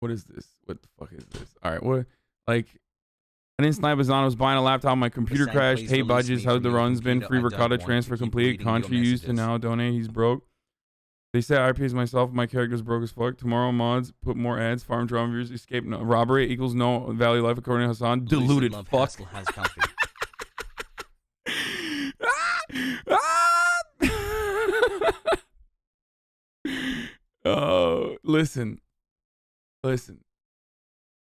What is this? What the fuck is this? All right, what? Like, I didn't snipe Hassan. I was buying a laptop. My computer crashed. Hey, budges. How's the runs been? Free ricotta transfer complete. Contra used to now donate. He's broke. They say I pays myself. My character's broke as fuck. Tomorrow mods put more ads. Farm drama views. Escape no, robbery equals no value life according to Hassan. Diluted fuck. Oh, listen.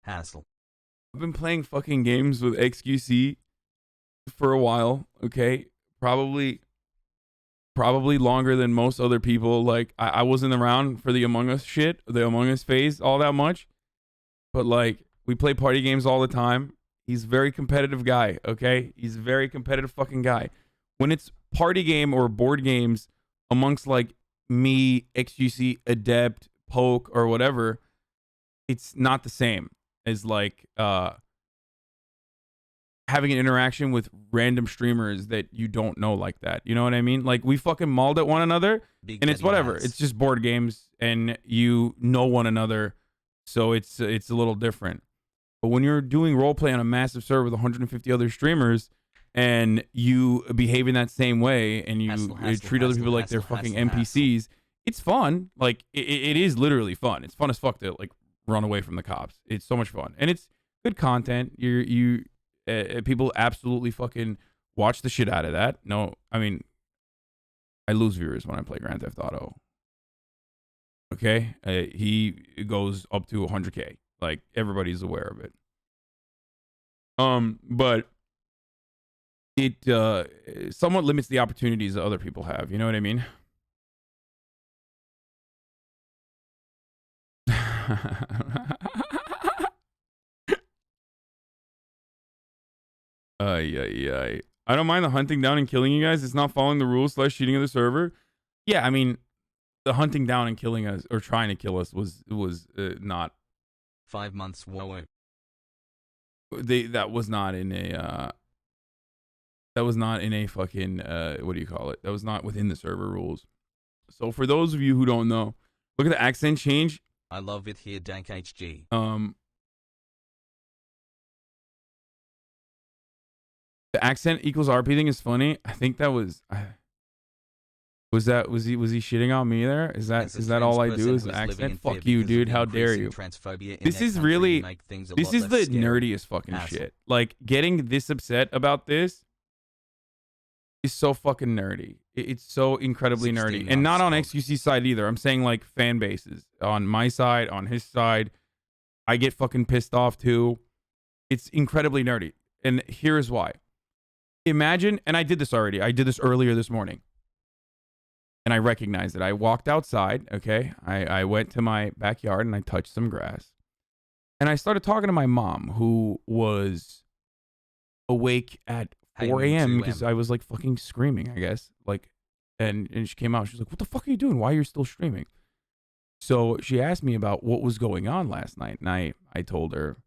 Hassle. I've been playing fucking games with xQc for a while, okay? Probably longer than most other people. Like, I wasn't around for the Among Us shit, the Among Us phase all that much. But, like, we play party games all the time. He's a very competitive guy, okay? He's a very competitive fucking guy. When it's party game or board games amongst, like, me, xQc, Adept, Poke, or whatever, it's not the same as, like, having an interaction with random streamers that you don't know like that. You know what I mean? Like, we fucking mauled at one another, and it's whatever. It's just board games, and you know one another, so it's a little different. But when you're doing roleplay on a massive server with 150 other streamers, and you behave in that same way, and you treat other people like they're fucking NPCs, it's fun. Like, it is literally fun. It's fun as fuck to, like, run away from the cops. It's so much fun, and it's good content. People absolutely fucking watch the shit out of that. No, I mean, I lose viewers when I play Grand Theft Auto. Okay, he goes up to 100K. Like, everybody's aware of it. But it somewhat limits the opportunities that other people have. You know what I mean? I don't mind the hunting down and killing you guys. It's not following the rules / cheating of the server. Yeah, I mean, the hunting down and killing us or trying to kill us was not 5 months. Whoa. That was not in a fucking what do you call it? That was not within the server rules. So for those of you who don't know, look at the accent change. I love it here, Dank HG. The accent equals RP thing is funny. I think that was was he shitting on me there? Is that all I do is accent? Fuck you, dude. How dare you? This is really the nerdiest fucking shit. Like, getting this upset about this is so fucking nerdy. It's so incredibly nerdy. And not on xQc's side either. I'm saying, like, fan bases. On my side, on his side. I get fucking pissed off too. It's incredibly nerdy. And here's why. Imagine, and I did this already. I did this earlier this morning. And I recognized it. I walked outside, okay? I went to my backyard and I touched some grass. And I started talking to my mom, who was awake at 4 a.m. because I was, like, fucking screaming, I guess. Like, and she came out. She was like, what the fuck are you doing? Why are you still streaming? So she asked me about what was going on last night. And I told her.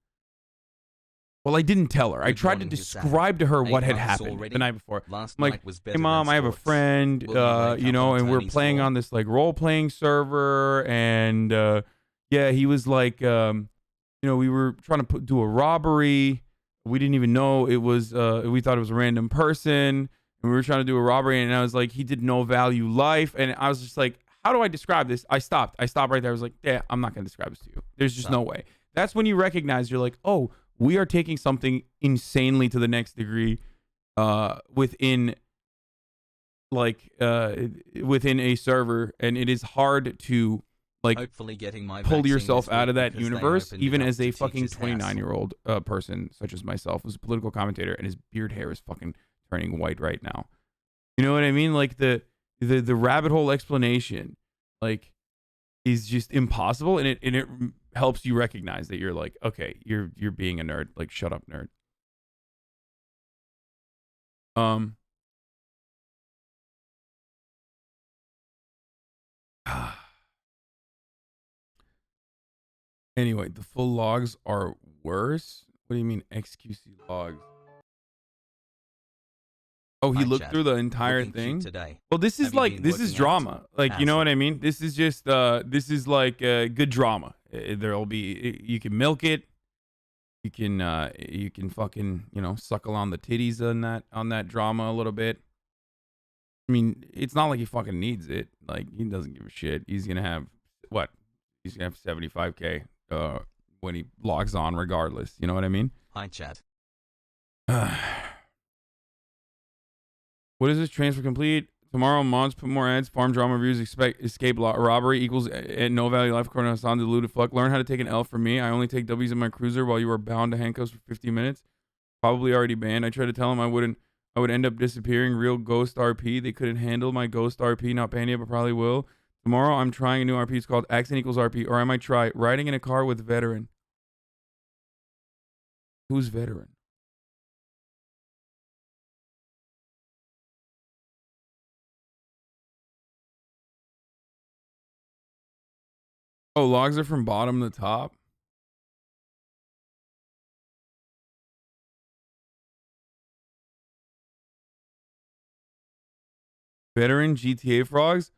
Well, I didn't tell her. I tried to describe to her what had happened the night before. I'm like, hey, Mom, I have a friend, you know, and we're playing on this, like, role-playing server. And, yeah, he was like, you know, we were trying to do a robbery. We didn't even know it was, we thought it was a random person. And we were trying to do a robbery. And I was like, he did no value life. And I was just like, how do I describe this? I stopped right there. I was like, yeah, I'm not going to describe this to you. There's just no way. That's when you recognize, you're like, oh, we are taking something insanely to the next degree within a server, and it is hard to, like, hopefully getting my pull yourself out of that universe, even as a fucking 29-year-old person such as myself, who's a political commentator, and his beard hair is fucking turning white right now. You know what I mean? Like, the rabbit hole explanation, like, is just impossible, and it helps you recognize that you're like, okay, you're being a nerd. Like, shut up, nerd. Anyway, the full logs are worse. What do you mean xQc logs? Oh, he looked through the entire thing today. Well, this is like, this is drama. Like, you know what I mean? This is just this is like good drama. There'll be, you can milk it. You can fucking, you know, suckle on the titties on that drama a little bit. I mean, it's not like he fucking needs it. Like, he doesn't give a shit. He's gonna have what? He's gonna have 75K when he logs on, regardless. You know what I mean? Hi, chat. What is this? Transfer complete. Tomorrow, mods put more ads. Farm drama reviews. Escape robbery equals no value life. According to Hassan, deluded fuck. Learn how to take an L from me. I only take W's in my cruiser while you were bound to handcuffs for 50 minutes. Probably already banned. I tried to tell him I would end up disappearing. Real ghost RP. They couldn't handle my ghost RP. Not banned yet, but probably will. Tomorrow, I'm trying a new RP. It's called accent equals RP. Or I might try riding in a car with veteran. Who's veteran? Oh, logs are from bottom to top. Veteran GTA frogs?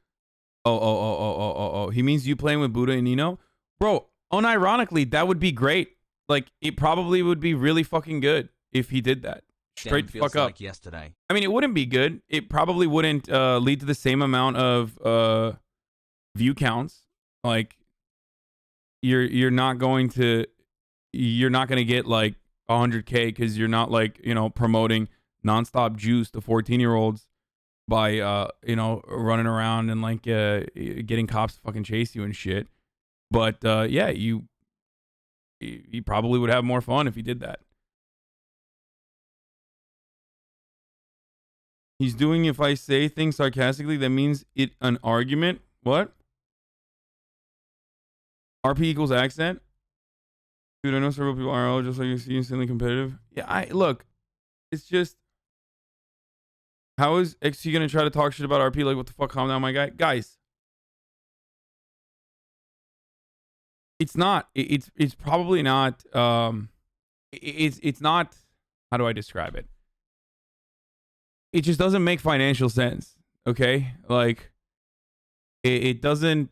Oh. He means you playing with Buddha and Nino? Bro, unironically, that would be great. Like, it probably would be really fucking good if he did that. Straight the fuck up. Like yesterday. I mean, it wouldn't be good. It probably wouldn't lead to the same amount of view counts. Like, you're not going to get like 100K because you're not, like, you know, promoting nonstop juice to 14-year-olds by you know, running around and like getting cops to fucking chase you and shit. But yeah, you probably would have more fun if he did that. He's doing, if I say things sarcastically, that means it an argument. What? RP equals accent? Dude, I know several people are just like you see instantly competitive. Yeah, look, it's just, how is XC gonna try to talk shit about RP? Like, what the fuck? Calm down, my guy. Guys, it's not. It's probably not. It's not. How do I describe it? It just doesn't make financial sense. Okay, like it doesn't.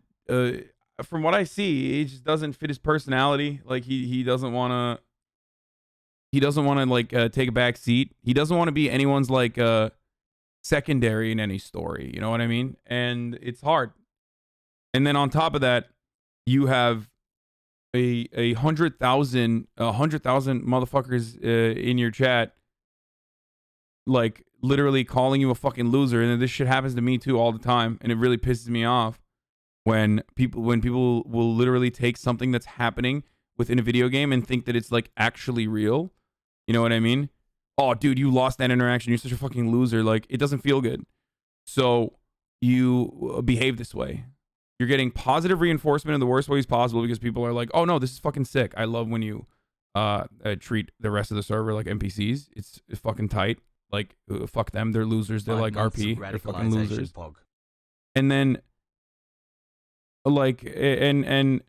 From what I see, it just doesn't fit his personality. Like he doesn't want to. He doesn't want to like take a back seat. He doesn't want to be anyone's like secondary in any story. You know what I mean? And it's hard. And then on top of that, you have a 100,000 motherfuckers in your chat, like literally calling you a fucking loser. And this shit happens to me too all the time, and it really pisses me off when people will literally take something that's happening within a video game and think that it's like actually real. You know what I mean? Oh, dude, you lost that interaction. You're such a fucking loser. Like, it doesn't feel good. So you behave this way. You're getting positive reinforcement in the worst ways possible because people are like, oh no, this is fucking sick. I love when you treat the rest of the server like NPCs. It's fucking tight. Like, fuck them. They're losers. They're like RP. They're fucking losers. Pog. And then, like, and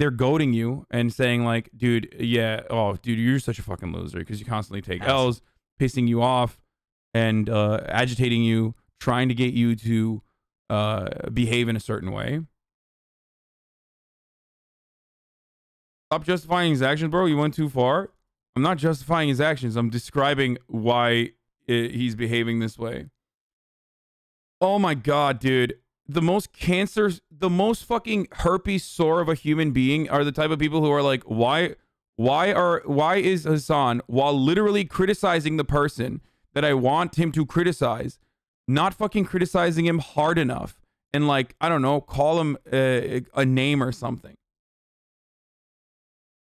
they're goading you and saying like, dude, yeah, oh, dude, you're such a fucking loser because you constantly take L's, pissing you off and agitating you, trying to get you to behave in a certain way. Stop justifying his actions, bro. You went too far. I'm not justifying his actions. I'm describing why he's behaving this way. Oh my god, dude. The most fucking herpes sore of a human being are the type of people who are like, why is Hasan, while literally criticizing the person that I want him to criticize, not fucking criticizing him hard enough and, like, I don't know, call him a name or something.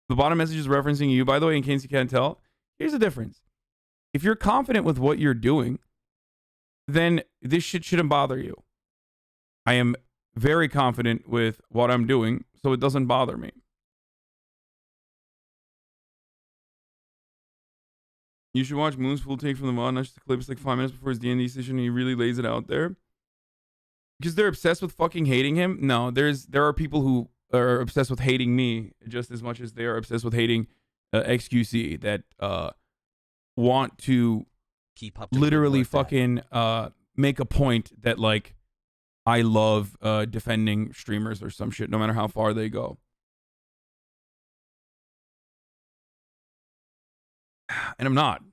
The bottom message is referencing you, by the way, in case you can't tell. Here's the difference. If you're confident with what you're doing, then this shit shouldn't bother you. I am very confident with what I'm doing, so it doesn't bother me. You should watch Moon's full take from the mod, not just the clip. It's like 5 minutes before his D&D session, and he really lays it out there. Because they're obsessed with fucking hating him? No, there are people who are obsessed with hating me just as much as they are obsessed with hating xQc, that want to keep up literally fucking make a point that, like, I love defending streamers or some shit, no matter how far they go. And I'm not.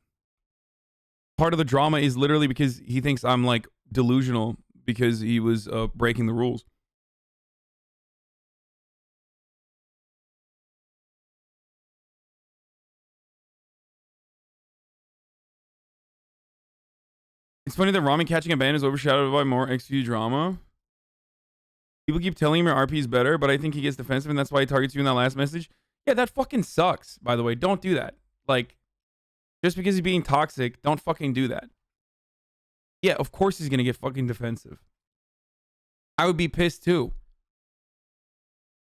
Part of the drama is literally because he thinks I'm like delusional because he was breaking the rules. It's funny that Rami catching a ban is overshadowed by more xQc drama. People keep telling him your RP is better, but I think he gets defensive and that's why he targets you in that last message. Yeah, that fucking sucks, by the way. Don't do that. Like, just because he's being toxic, don't fucking do that. Yeah, of course he's gonna get fucking defensive. I would be pissed too.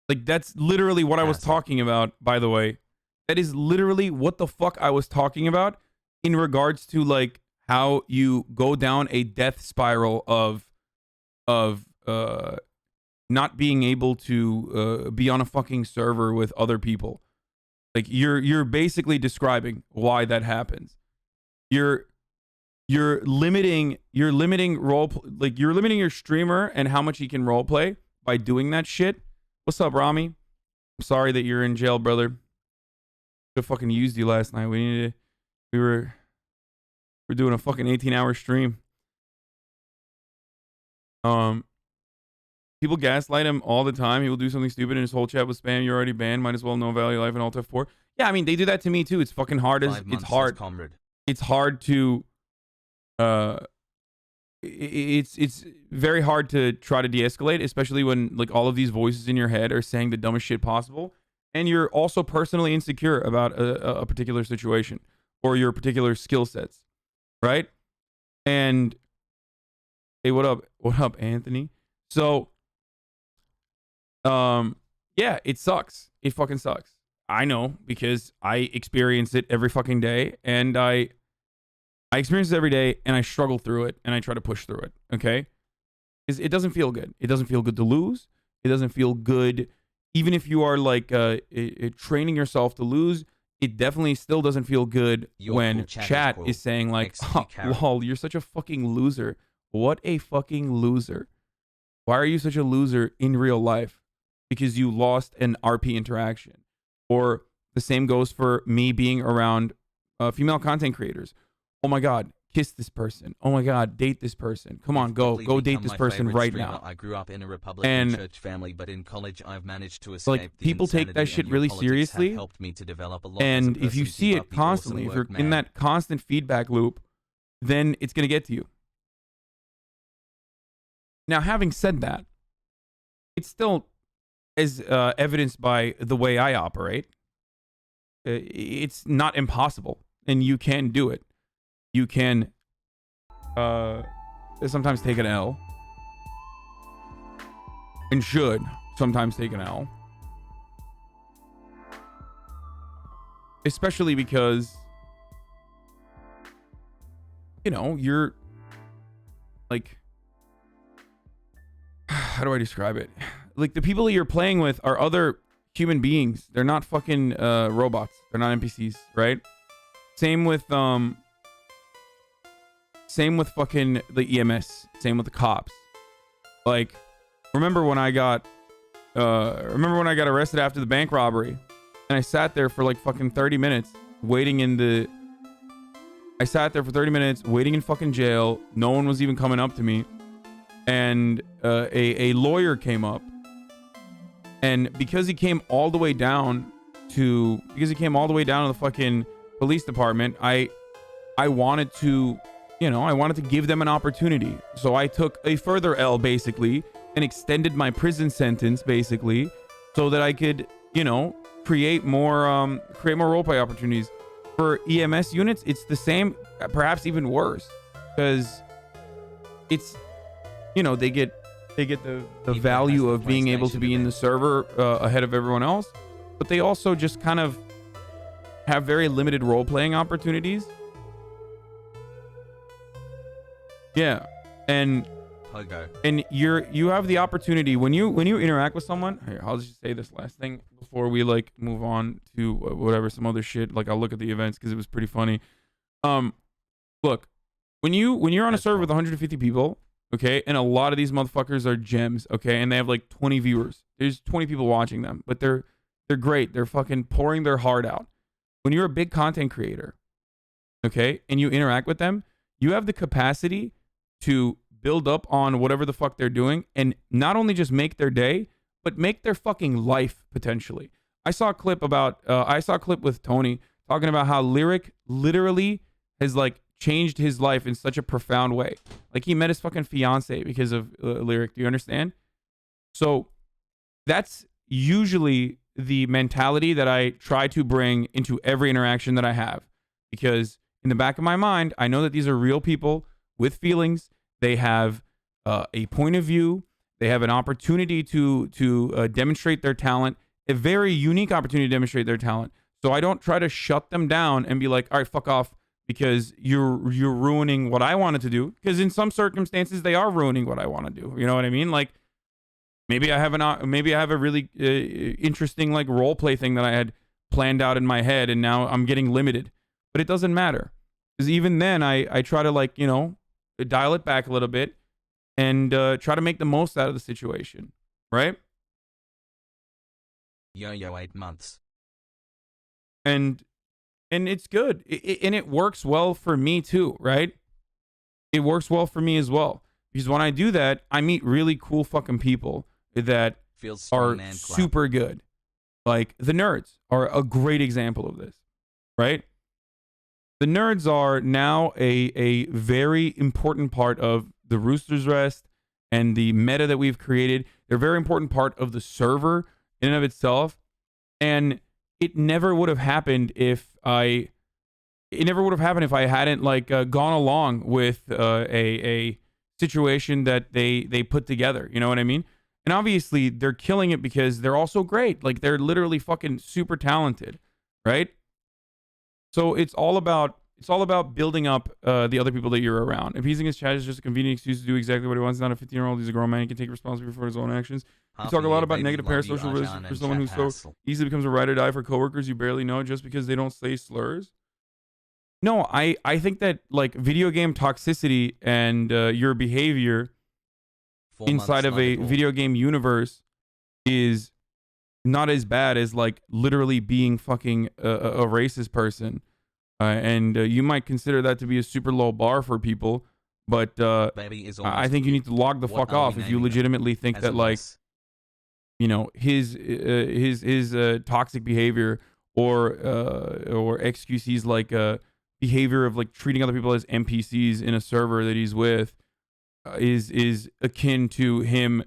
Like, that's literally what I was talking about, by the way. That is literally what the fuck I was talking about in regards to, like, how you go down a death spiral of not being able to be on a fucking server with other people. Like, you're basically describing why that happens. You're limiting your streamer and how much he can roleplay by doing that shit. What's up, Rami? I'm sorry that you're in jail, brother. I fucking used you last night. We were doing a fucking 18-hour stream. People gaslight him all the time. He will do something stupid and his whole chat was spam. You're already banned. Might as well know value life and Alt F4. Yeah, I mean, they do that to me too. It's fucking hard. It's hard. It's hard to it's very hard to try to de-escalate, especially when like all of these voices in your head are saying the dumbest shit possible, and you're also personally insecure about a particular situation or your particular skill sets, right? And hey, what up, Anthony? So, yeah, it sucks. It fucking sucks. I know because I experience it every fucking day, and I experience it every day, and I struggle through it, and I try to push through it, okay? Because it doesn't feel good. It doesn't feel good to lose. It doesn't feel good, even if you are, like, training yourself to lose, it definitely still doesn't feel good when chat is saying, like, oh, lol, you're such a fucking loser. What a fucking loser. Why are you such a loser in real life? Because you lost an RP interaction. Or the same goes for me being around female content creators. Oh my God, kiss this person. Oh my God, date this person. Come on, go date this person right now. I grew up in a Republican church family, but in college I've managed to escape. Like, people take that shit really seriously. Helped me to develop a lot and if you see it constantly, if you're in that constant feedback loop, then it's gonna get to you. Now, having said that, it's still, as evidenced by the way I operate, it's not impossible, and you can do it. You can sometimes take an L, and should sometimes take an L, especially because, you know, you're like, how do I describe it? Like, the people that you're playing with are other human beings. They're not fucking robots. They're not NPCs, right? Same with fucking the EMS. Same with the cops. Like, remember when I got arrested after the bank robbery, and I sat there for like fucking 30 minutes waiting in fucking jail. No one was even coming up to me. And a lawyer came up, and because he came all the way down to the fucking police department, I wanted to, you know, I wanted to give them an opportunity. So I took a further L, basically, and extended my prison sentence, basically, so that I could, you know, create more roleplay opportunities. For EMS units, it's the same, perhaps even worse, because it's, you know, they get the value of being able to be in the server ahead of everyone else, but they also just kind of have very limited role-playing opportunities. Yeah, and you have the opportunity when you interact with someone. Here, I'll just say this last thing before we like move on to whatever, some other shit. Like, I'll look at the events because it was pretty funny. Look, when you're on a server with 150 people, Okay, and a lot of these motherfuckers are gems. Okay, and they have like 20 viewers. There's 20 people watching them, but they're great. They're fucking pouring their heart out. When you're a big content creator, okay, and you interact with them, you have the capacity to build up on whatever the fuck they're doing and not only just make their day, but make their fucking life potentially. I saw a clip with Tony talking about how Lyric literally has like changed his life in such a profound way. Like he met his fucking fiance because of Lyric. Do you understand? So that's usually the mentality that I try to bring into every interaction that I have, because in the back of my mind, I know that these are real people with feelings. They have a point of view. They have an opportunity to demonstrate their talent, a very unique opportunity to demonstrate their talent. So I don't try to shut them down and be like, all right, fuck off, because you're ruining what I wanted to do. Because in some circumstances, they are ruining what I want to do. You know what I mean? Like maybe I have a really interesting like role play thing that I had planned out in my head, and now I'm getting limited. But it doesn't matter, because even then I try to like, you know, dial it back a little bit and try to make the most out of the situation, right? Yo, 8 months. And it's good. And it works well for me too, right? It works well for me as well. Because when I do that, I meet really cool fucking people that are super good. Like the nerds are a great example of this, right? The nerds are now a very important part of the Rooster's Rest and the meta that we've created. They're a very important part of the server in and of itself. And it never would have happened if I hadn't like gone along with a situation that they put together. You know what I mean? And obviously they're killing it because they're also great. Like they're literally fucking super talented, right? So it's all about building up the other people that you're around. If he's in his chat, is just a convenient excuse to do exactly what he wants. He's not a 15-year-old. He's a grown man. He can take responsibility for his own actions. You talk a lot about negative parasocial relationships for someone who so easily becomes a ride or die for coworkers you barely know just because they don't say slurs. No, I think that like video game toxicity and your behavior inside of a video game universe is not as bad as like literally being fucking a racist person. And you might consider that to be a super low bar for people, but I think you need to log the fuck off if you legitimately think that like, you know, his toxic behavior or xQc's like behavior of like treating other people as NPCs in a server that he's with is akin to him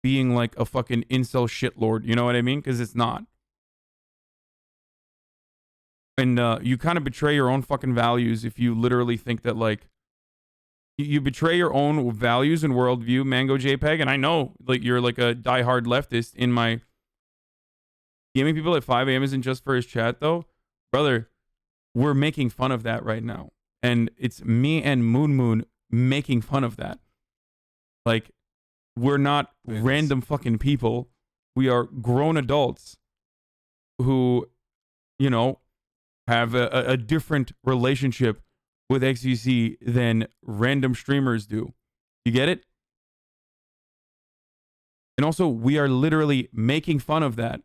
being like a fucking incel shitlord. You know what I mean? Because it's not. And you kind of betray your own fucking values if you literally think that like you betray your own values and worldview, Mango JPEG. And I know like you're like a diehard leftist in my gaming people at 5 a.m. isn't just for his chat though, brother. We're making fun of that right now, and it's me and Moon making fun of that. Like we're not random fucking people. We are grown adults who, you know, have a different relationship with xQc than random streamers do. You get it? And also, we are literally making fun of that.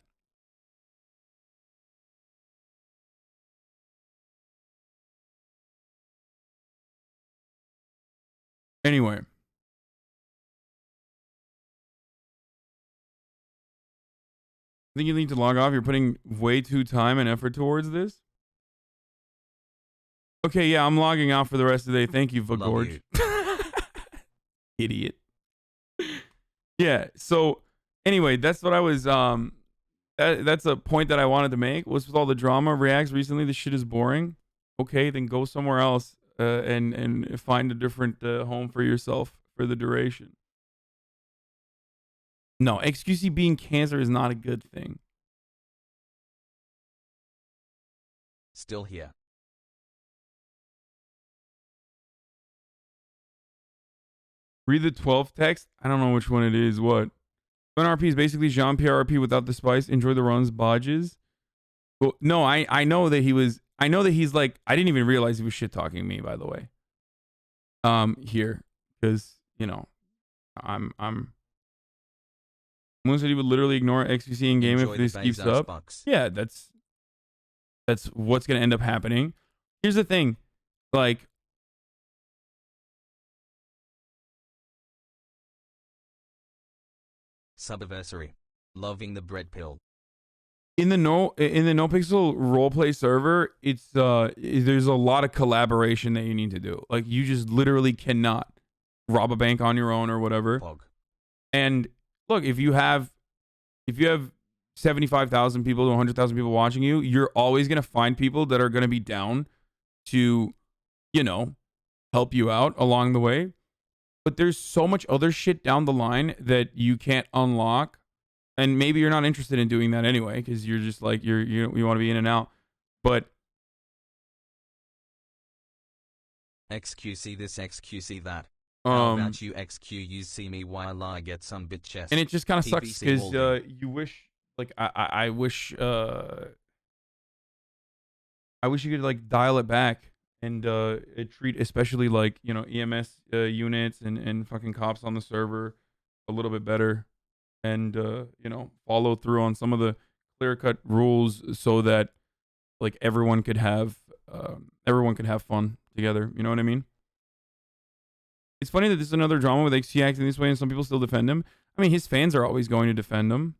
Anyway. I think you need to log off. You're putting way too time and effort towards this. Okay, yeah, I'm logging out for the rest of the day. Thank you, Vagorge. Idiot. Yeah, so anyway, that's what I was that's a point that I wanted to make. Was with all the drama reacts recently, this shit is boring. Okay, then go somewhere else and find a different home for yourself for the duration. No, xQc being cancer is not a good thing. Still here. Read the 12th text. I don't know which one it is. What? NRP is basically Jean-Pierre RP without the spice. Enjoy the runs, bodges. Well, no, I know that he was. I know that he's like. I didn't even realize he was shit talking me. By the way. Here, because you know, Moon said he would literally ignore xQc in game if this keeps up. Yeah, that's what's gonna end up happening. Here's the thing, like, Subiversary. Loving the bread pill. In the NoPixel roleplay server, it's there's a lot of collaboration that you need to do. Like, you just literally cannot rob a bank on your own or whatever. Pog. And look, if you have 75,000 people to 100,000 people watching you, you're always gonna find people that are gonna be down to, you know, help you out along the way. But there's so much other shit down the line that you can't unlock. And maybe you're not interested in doing that anyway, because you're just like, you want to be in and out. But xQc this, xQc that. How about you xQ, you see me while I get some bit chest. And it just kind of sucks because you wish, like, I wish you could, like, dial it back and treat especially, like, you know, EMS units and fucking cops on the server a little bit better. And you know, follow through on some of the clear-cut rules so that, like, everyone could have fun together. You know what I mean? It's funny that this is another drama with xQc acting this way, and some people still defend him. I mean, his fans are always going to defend him.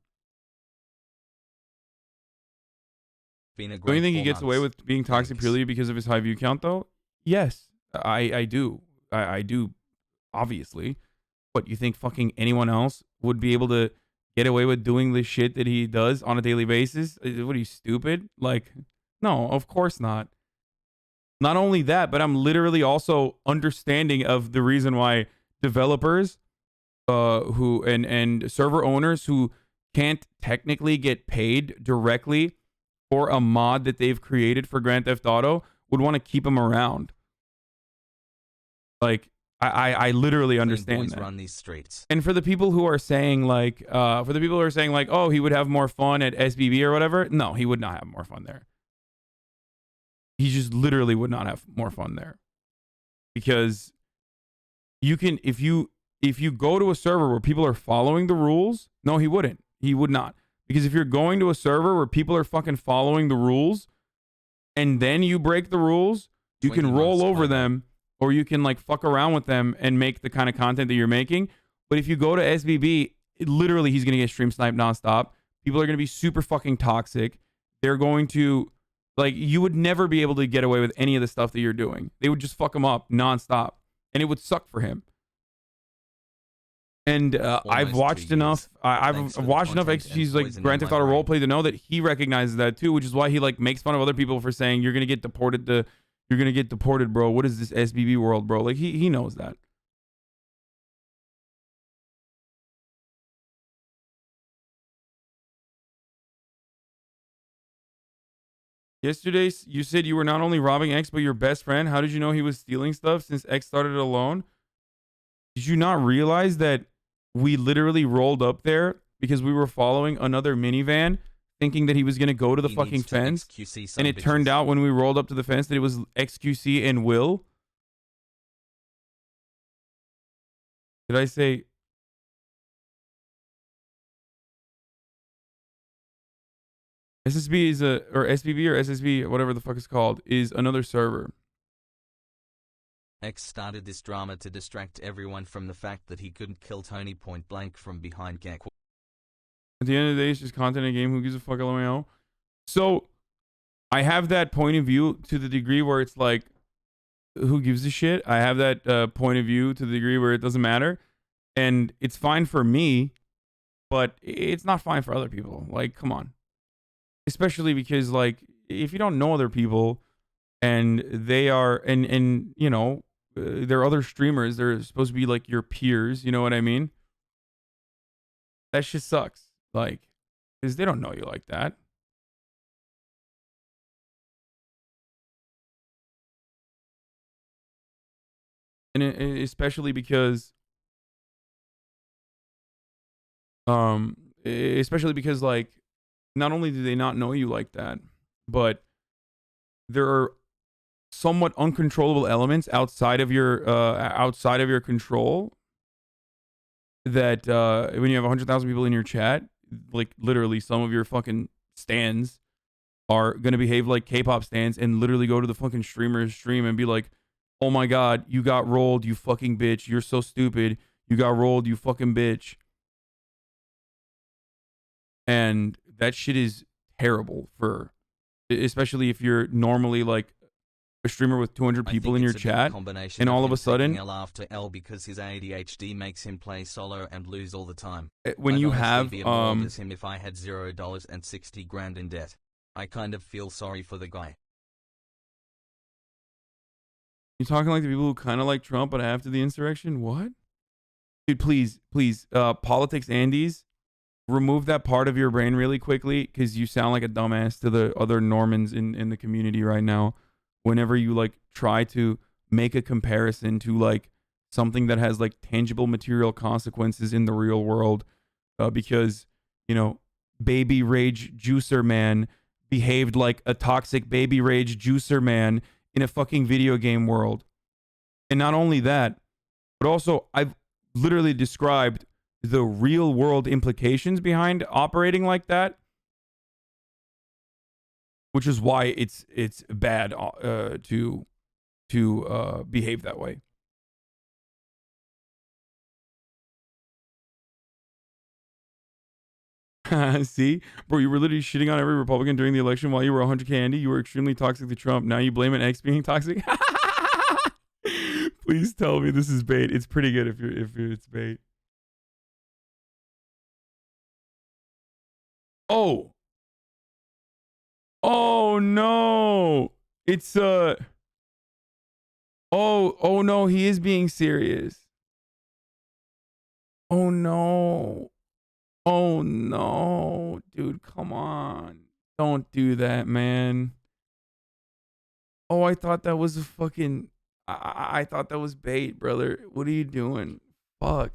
Don't you think he gets away with being toxic purely because of his high view count, though? Yes, I do. I do, obviously. What, you think fucking anyone else would be able to get away with doing the shit that he does on a daily basis? What, are you stupid? Like, no, of course not. Not only that, but I'm literally also understanding of the reason why developers who and server owners who can't technically get paid directly for a mod that they've created for Grand Theft Auto would want to keep him around. Like, I literally understand that. Run these streets. And for the people who are saying, like, oh, he would have more fun at SBB or whatever, no, he would not have more fun there. He just literally would not have more fun there. Because you can, if you go to a server where people are following the rules, no, he wouldn't. He would not. Because if you're going to a server where people are fucking following the rules, and then you break the rules, you can roll over them, or you can, like, fuck around with them and make the kind of content that you're making. But if you go to SBB, literally he's going to get stream sniped nonstop. People are going to be super fucking toxic. They're going to, like, you would never be able to get away with any of the stuff that you're doing. They would just fuck him up nonstop. And it would suck for him. And I've watched enough. I've watched enough xQc's, like, Grand Theft Auto roleplay to know that he recognizes that too, which is why he, like, makes fun of other people for saying you're gonna get deported. You're gonna get deported, bro. What is this SBB world, bro? Like, he knows that. Yesterday, you said you were not only robbing X, but your best friend. How did you know he was stealing stuff since X started alone? Did you not realize that we literally rolled up there because we were following another minivan, thinking that he was going to go to the fucking fence? And it turned out when we rolled up to the fence that it was xQc and Will. Did I say... SSB is or SBB or SSB, whatever the fuck it's called, is another server. X started this drama to distract everyone from the fact that he couldn't kill Tony point blank from behind Gek. At the end of the day, it's just content in a game. Who gives a fuck, LMAO? So, I have that point of view to the degree where it's like, who gives a shit? I have that point of view to the degree where it doesn't matter. And it's fine for me, but it's not fine for other people. Like, come on. Especially because, like, if you don't know other people and they are, and you know, they're other streamers, they're supposed to be like your peers, you know what I mean? That shit sucks. Like, because they don't know you like that. And especially because, like, not only do they not know you like that, but there are somewhat uncontrollable elements outside of your control that when you have 100,000 people in your chat, like literally some of your fucking stans are gonna behave like K-pop stans and literally go to the fucking streamer's stream and be like, "Oh my god, you got rolled, you fucking bitch. You're so stupid. You got rolled, you fucking bitch." And that shit is terrible for, especially if you're normally like a streamer with 200 people in your chat, and all of a sudden L after L because his ADHD makes him play solo and lose all the time. when you have him if I had $0 and 60 grand in debt. I kind of feel sorry for the guy. you're talking like the people who kind of like Trump but after the insurrection. What? Dude, please politics Andes, remove that part of your brain really quickly, because you sound like a dumbass to the other Normans in the community right now whenever you like try to make a comparison to like something that has like tangible material consequences in the real world, because you know, baby rage juicer man behaved like a toxic baby rage juicer man in a fucking video game world. And not only that, but also I've literally described the real world implications behind operating like that, which is why it's bad to behave that way. See, bro, you were literally shitting on every Republican during the election while you were 100K Andy. You were extremely toxic to Trump. Now you blame an X being toxic. Please tell me this is bait. It's pretty good if it's bait. Oh no, it's oh no, he is being serious. Oh no, dude, come on, don't do that, man. Oh, I thought that was a fucking, I thought that was bait, brother. What are you doing? Fuck.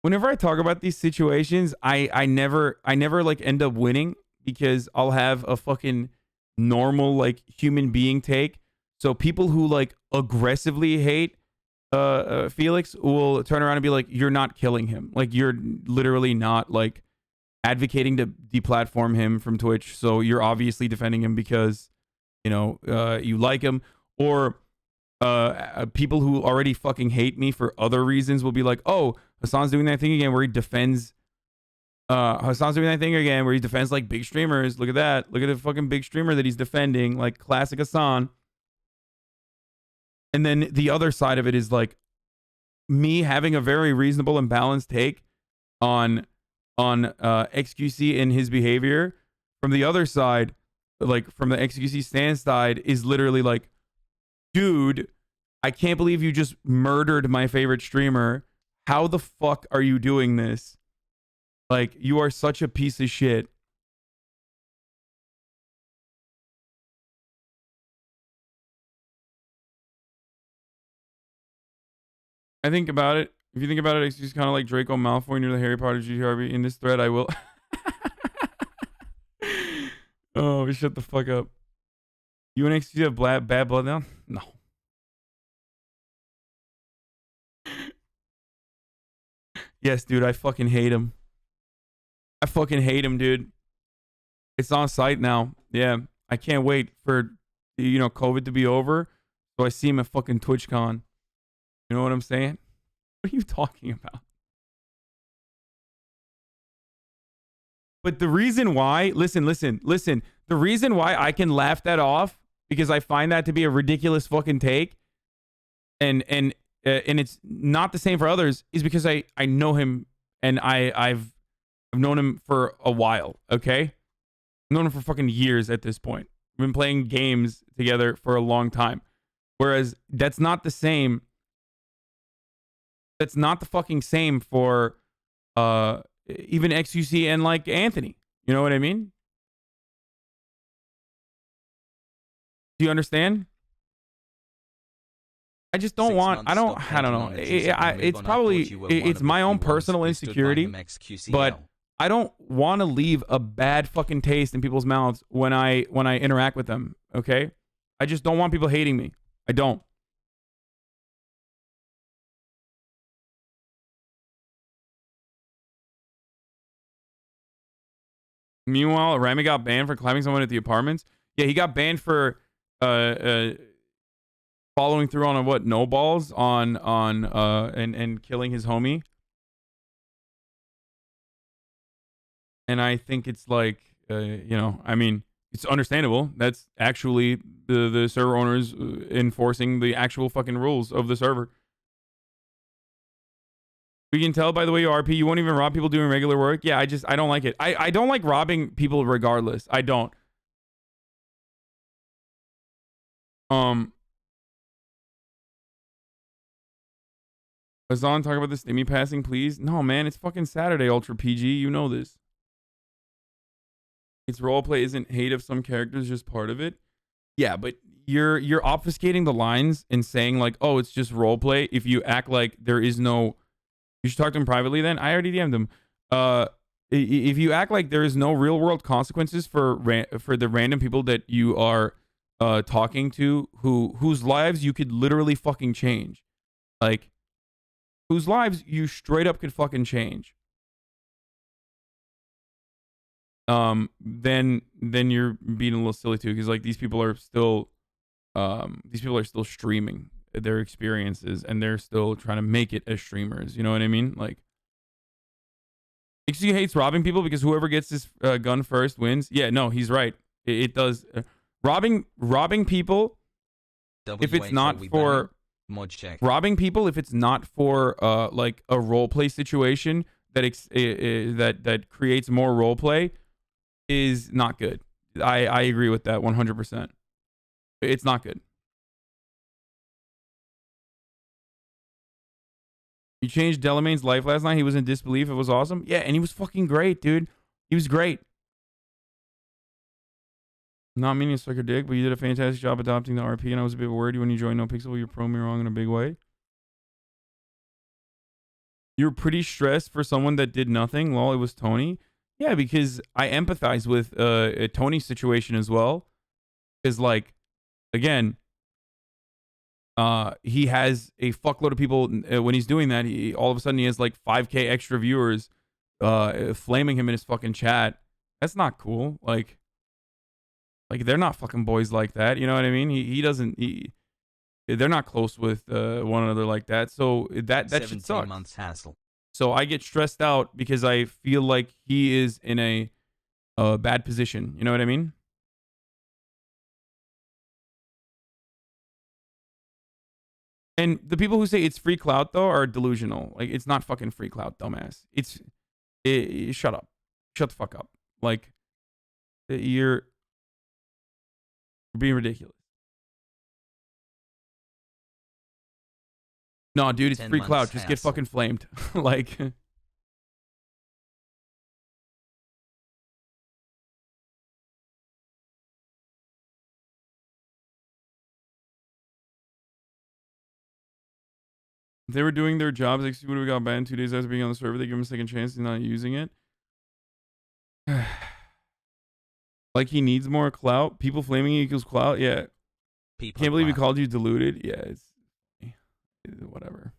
Whenever I talk about these situations, I never like end up winning, because I'll have a fucking normal like human being take. So people who like aggressively hate Felix will turn around and be like, "You're not killing him. Like you're literally not like advocating to deplatform him from Twitch. So you're obviously defending him because you know you like him." Or people who already fucking hate me for other reasons will be like, "Oh, Hasan's doing that thing again where he defends like big streamers. Look at that. Look at the fucking big streamer that he's defending, like classic Hasan." And then the other side of it is like me having a very reasonable and balanced take on xQc and his behavior. From the other side, like from the xQc stand side, is literally like, "Dude, I can't believe you just murdered my favorite streamer. How the fuck are you doing this? Like, you are such a piece of shit." I think about it. If you think about it, it's just kind of like Draco Malfoy near the Harry Potter GTRP. In this thread, I will. Oh, shut the fuck up. You and XQC have bad blood now? No. Yes, dude, I fucking hate him. I fucking hate him, dude. It's on site now. Yeah, I can't wait for, you know, COVID to be over, so I see him at fucking TwitchCon. You know what I'm saying? What are you talking about? But the reason why, listen. The reason why I can laugh that off, because I find that to be a ridiculous fucking take, and it's not the same for others, is because I know him, and I've known him for a while. Okay, I've known him for fucking years at this point. We've been playing games together for a long time. Whereas that's not the same. That's not the fucking same for even xQc and like Anthony. You know what I mean? Do you understand? I just don't want. I don't know. It's probably it's my own personal insecurity, but I don't want to leave a bad fucking taste in people's mouths when I interact with them. Okay, I just don't want people hating me. I don't. Meanwhile, Rami got banned for climbing someone at the apartments. Yeah, he got banned for following through on what, no balls on and killing his homie. And I think it's like, you know, I mean, it's understandable. That's actually the server owners enforcing the actual fucking rules of the server. We can tell by the way you RP, you won't even rob people doing regular work. Yeah, I don't like it. I don't like robbing people regardless. I don't. Hasan, talk about the stimmy passing, please. No, man, it's fucking Saturday, Ultra PG. You know this. It's roleplay, isn't hate of some characters just part of it? Yeah, but you're obfuscating the lines and saying like, oh, it's just roleplay. If you act like there is no, you should talk to him privately. Then I already DM'd him. If you act like there is no real world consequences for the random people that you are talking to, whose lives you could literally fucking change, like whose lives you straight up could fucking change, then you're being a little silly too, because like these people are still streaming their experiences and they're still trying to make it as streamers. You know what I mean? Like, xQc hates robbing people because whoever gets this gun first wins. Yeah, no, he's right. It does. Robbing people. If it's not for robbing people, if it's not for like a role play situation that creates more role play, is not good. I agree with that 100%. It's not good. You changed Delamain's life last night. He was in disbelief. It was awesome. Yeah, and he was fucking great, dude. He was great. Not meaning to suck your dick, but you did a fantastic job adopting the RP, and I was a bit worried when you joined NoPixel. You're pro me wrong in a big way. You're pretty stressed for someone that did nothing. Lol, it was Tony. Yeah, because I empathize with Tony's situation as well. Because, like, again, he has a fuckload of people. When he's doing that, all of a sudden he has like 5K extra viewers flaming him in his fucking chat. That's not cool. Like they're not fucking boys like that. You know what I mean? He doesn't. They're not close with one another like that. So that shit sucks. Months hassle. So I get stressed out because I feel like he is in a bad position. You know what I mean? And the people who say it's free clout though are delusional. Like, it's not fucking free clout, dumbass. Shut up. Shut the fuck up. Like, you're being ridiculous. No, dude, it's free clout. Just get fucking flamed. Like, if they were doing their jobs, like, would have got banned 2 days after being on the server. They give him a second chance. He's not using it. Like, he needs more clout. People flaming equals clout. Yeah. Can't believe he called you deluded. Yeah, it's whatever.